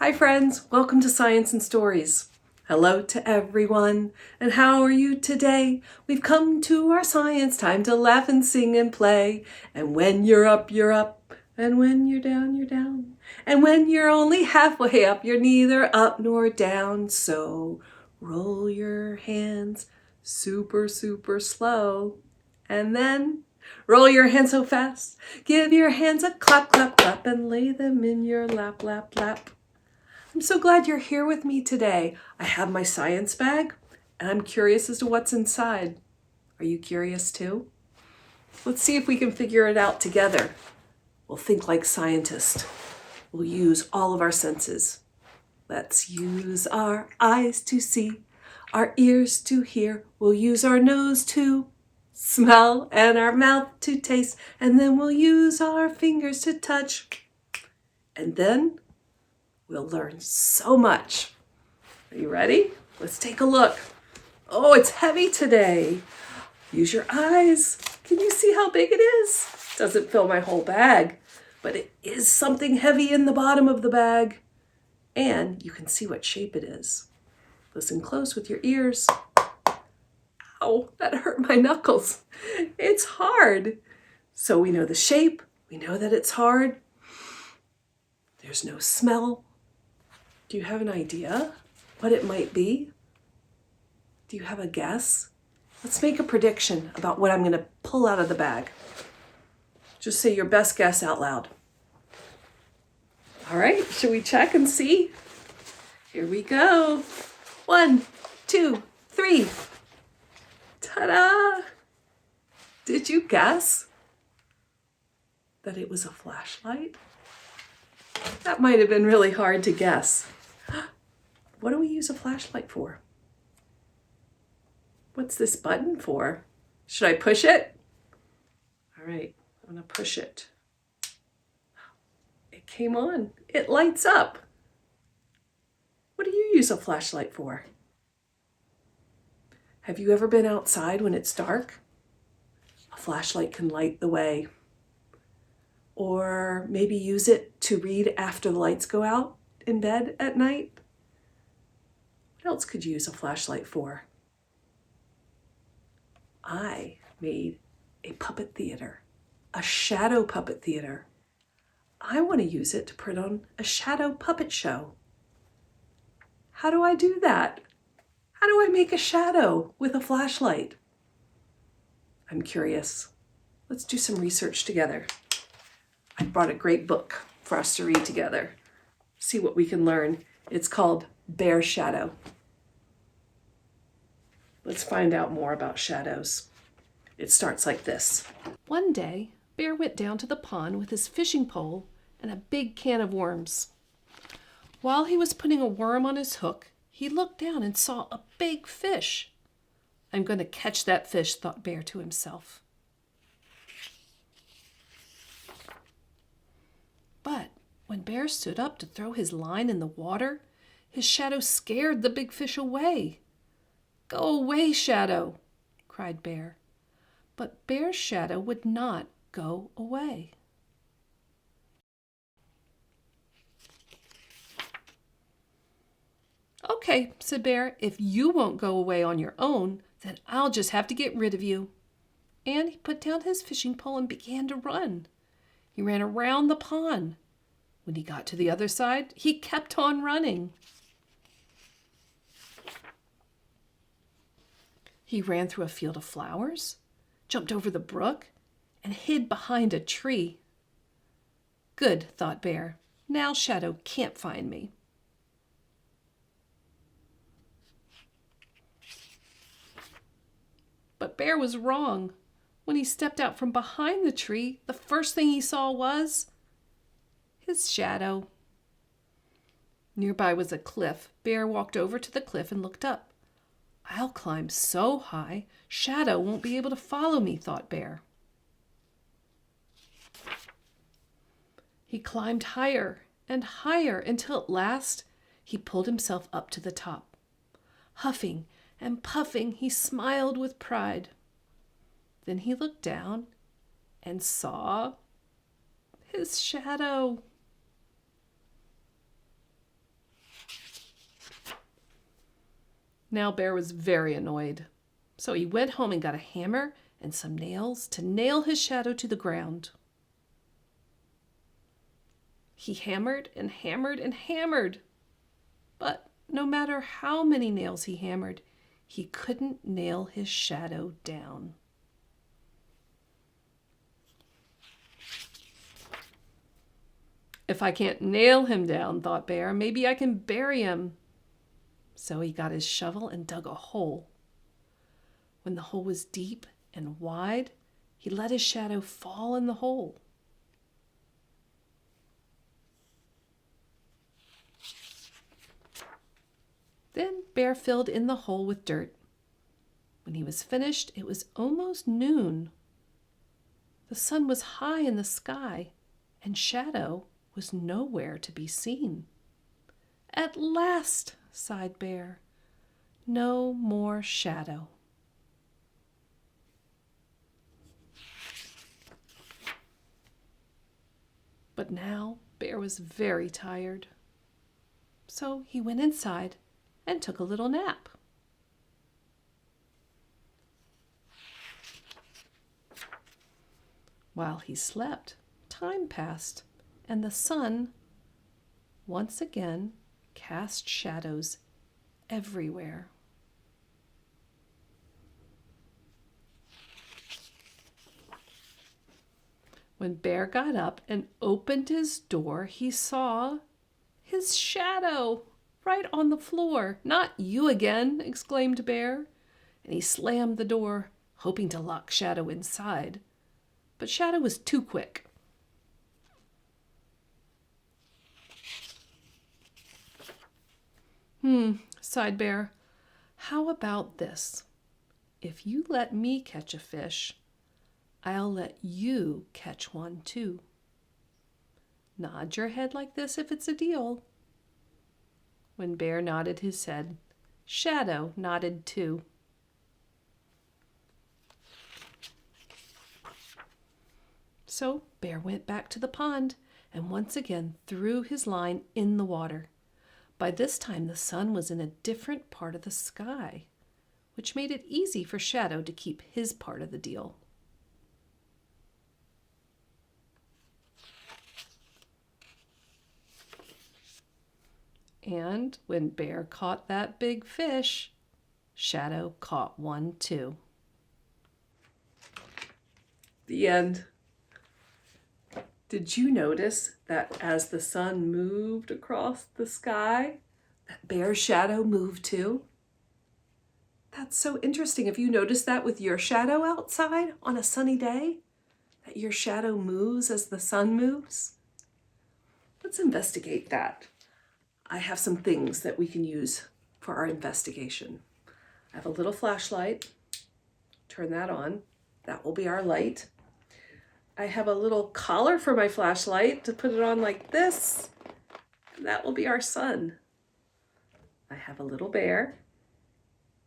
Hi friends, welcome to Science and Stories. Hello to everyone, and how are you today? We've come to our science time to laugh and sing and play. And when you're up, and when you're down, you're down. And when you're only halfway up, you're neither up nor down. So roll your hands super slow, and then roll your hands so fast. Give your hands a clap, clap, clap, and lay them in your lap, lap, lap. I'm so glad you're here with me today. I have my science bag, and I'm curious as to what's inside. Are you curious too? Let's see if we can figure it out together. We'll think like scientists. We'll use all of our senses. Let's use our eyes to see, our ears to hear. We'll use our nose to smell and our mouth to taste. And then we'll use our fingers to touch. And then we'll learn so much. Are you ready? Let's take a look. Oh, it's heavy today. Use your eyes. Can you see how big it is? Doesn't fill my whole bag, but it is something heavy in the bottom of the bag. And you can see what shape it is. Listen close with your ears. Ow, that hurt my knuckles. It's hard. So we know the shape. We know that it's hard. There's no smell. Do you have an idea what it might be? Do you have a guess? Let's make a prediction about what I'm going to pull out of the bag. Just say your best guess out loud. All right, should we check and see? Here we go. 1, 2, 3. Ta-da! Did you guess that it was a flashlight? That might have been really hard to guess. What do we use a flashlight for? What's this button for? Should I push it? All right, I'm gonna push it. It came on. It lights up. What do you use a flashlight for? Have you ever been outside when it's dark? A flashlight can light the way. Or maybe use it to read after the lights go out in bed at night. What else could you use a flashlight for? I made a puppet theater, a shadow puppet theater. I want to use it to put on a shadow puppet show. How do I do that? How do I make a shadow with a flashlight? I'm curious. Let's do some research together. I brought a great book for us to read together. See what we can learn. It's called Bear's Shadow. Let's find out more about shadows. It starts like this. One day, Bear went down to the pond with his fishing pole and a big can of worms. While he was putting a worm on his hook, he looked down and saw a big fish. I'm going to catch that fish, thought Bear to himself. But when Bear stood up to throw his line in the water, his shadow scared the big fish away. "Go away, shadow," cried Bear. But Bear's shadow would not go away. "Okay," said Bear, "if you won't go away on your own, then I'll just have to get rid of you." And he put down his fishing pole and began to run. He ran around the pond. When he got to the other side, he kept on running. He ran through a field of flowers, jumped over the brook, and hid behind a tree. Good, thought Bear. Now Shadow can't find me. But Bear was wrong. When he stepped out from behind the tree, the first thing he saw was his shadow. Nearby was a cliff. Bear walked over to the cliff and looked up. "I'll climb so high, Shadow won't be able to follow me," thought Bear. He climbed higher and higher until at last he pulled himself up to the top. Huffing and puffing, he smiled with pride. Then he looked down and saw his shadow. Now Bear was very annoyed. So he went home and got a hammer and some nails to nail his shadow to the ground. He hammered and hammered and hammered. But no matter how many nails he hammered, he couldn't nail his shadow down. If I can't nail him down, thought Bear, maybe I can bury him. So he got his shovel and dug a hole. When the hole was deep and wide, he let his shadow fall in the hole. Then Bear filled in the hole with dirt. When he was finished, it was almost noon. The sun was high in the sky, and Shadow was nowhere to be seen. At last, sighed Bear, no more shadow. But now Bear was very tired. So he went inside and took a little nap. While he slept, time passed, and the sun once again cast shadows everywhere. When Bear got up and opened his door, he saw his shadow right on the floor. "Not you again," exclaimed Bear, and he slammed the door, hoping to lock Shadow inside. But Shadow was too quick. Sighed Bear. "How about this? If you let me catch a fish, I'll let you catch one too. Nod your head like this if it's a deal." When Bear nodded his head, Shadow nodded too. So Bear went back to the pond and once again threw his line in the water. By this time the sun was in a different part of the sky, which made it easy for Shadow to keep his part of the deal. And when Bear caught that big fish, Shadow caught one too. The end. Did you notice that as the sun moved across the sky, that Bear's shadow moved too? That's so interesting. Have you noticed that with your shadow outside on a sunny day? That your shadow moves as the sun moves? Let's investigate that. I have some things that we can use for our investigation. I have a little flashlight. Turn that on. That will be our light. I have a little collar for my flashlight to put it on like this. And that will be our sun. I have a little bear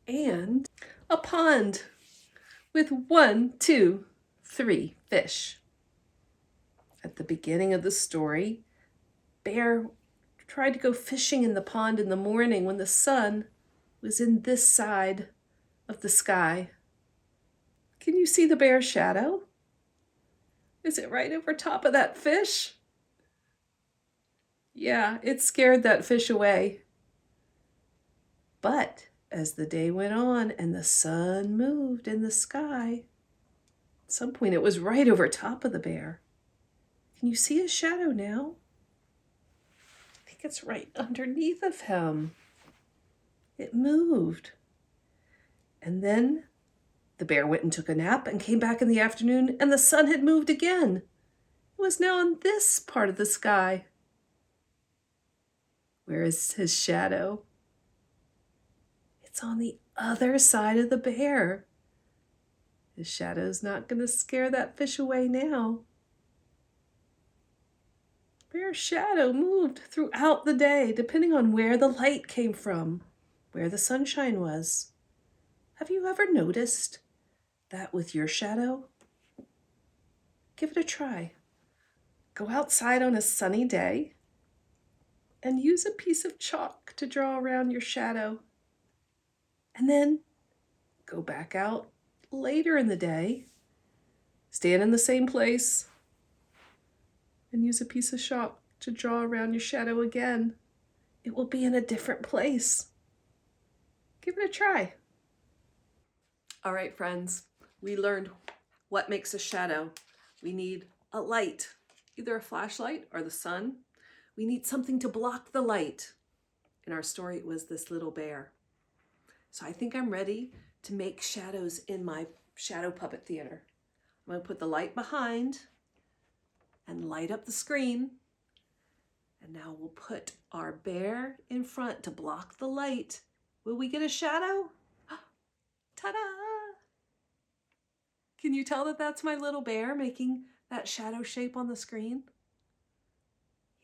and a pond with 1, 2, 3 fish. At the beginning of the story, Bear tried to go fishing in the pond in the morning when the sun was in this side of the sky. Can you see the bear's shadow? Is it right over top of that fish? Yeah, it scared that fish away. But as the day went on and the sun moved in the sky, at some point it was right over top of the bear. Can you see his shadow now? I think it's right underneath of him. It moved. And then the bear went and took a nap and came back in the afternoon, and the sun had moved again. It was now on this part of the sky. Where is his shadow? It's on the other side of the bear. His shadow's not going to scare that fish away now. Bear's shadow moved throughout the day, depending on where the light came from, where the sunshine was. Have you ever noticed that with your shadow? Give it a try. Go outside on a sunny day and use a piece of chalk to draw around your shadow. And then go back out later in the day, stand in the same place, and use a piece of chalk to draw around your shadow again. It will be in a different place. Give it a try. All right, friends, we learned what makes a shadow. We need a light, either a flashlight or the sun. We need something to block the light. In our story, it was this little bear. So I think I'm ready to make shadows in my shadow puppet theater. I'm going to put the light behind and light up the screen. And now we'll put our bear in front to block the light. Will we get a shadow? Ta-da! Can you tell that that's my little bear making that shadow shape on the screen?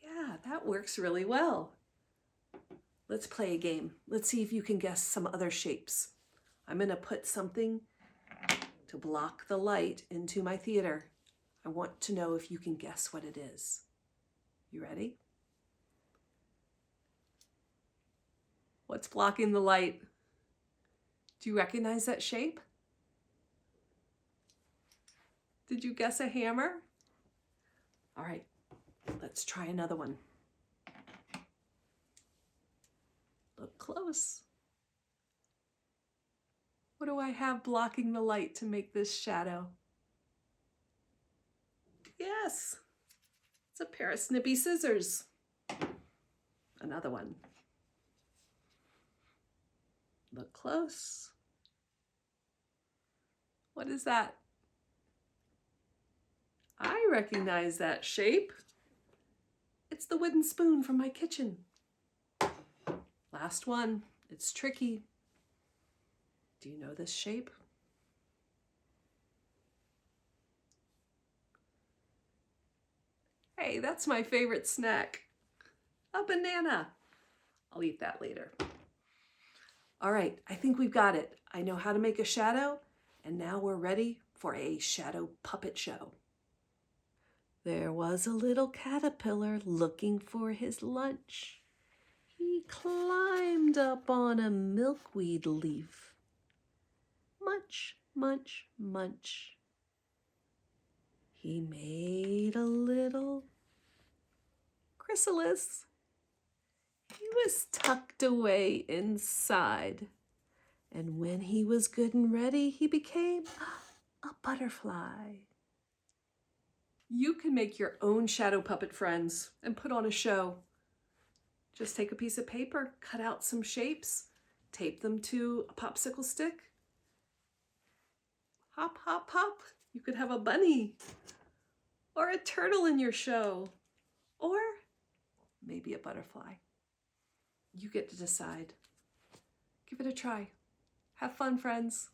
Yeah, that works really well. Let's play a game. Let's see if you can guess some other shapes. I'm going to put something to block the light into my theater. I want to know if you can guess what it is. You ready? What's blocking the light? Do you recognize that shape? Did you guess a hammer? All right, let's try another one. Look close. What do I have blocking the light to make this shadow? Yes, it's a pair of snippy scissors. Another one. Look close. What is that? I recognize that shape. It's the wooden spoon from my kitchen. Last one. It's tricky. Do you know this shape? Hey, that's my favorite snack. A banana. I'll eat that later. All right, I think we've got it. I know how to make a shadow, and now we're ready for a shadow puppet show. There was a little caterpillar looking for his lunch. He climbed up on a milkweed leaf. Munch, munch, munch. He made a little chrysalis. He was tucked away inside. And when he was good and ready, he became a butterfly. You can make your own shadow puppet, friends, and put on a show. Just take a piece of paper, cut out some shapes, tape them to a popsicle stick. Hop, hop, hop. You could have a bunny or a turtle in your show, or maybe a butterfly. You get to decide. Give it a try. Have fun, friends.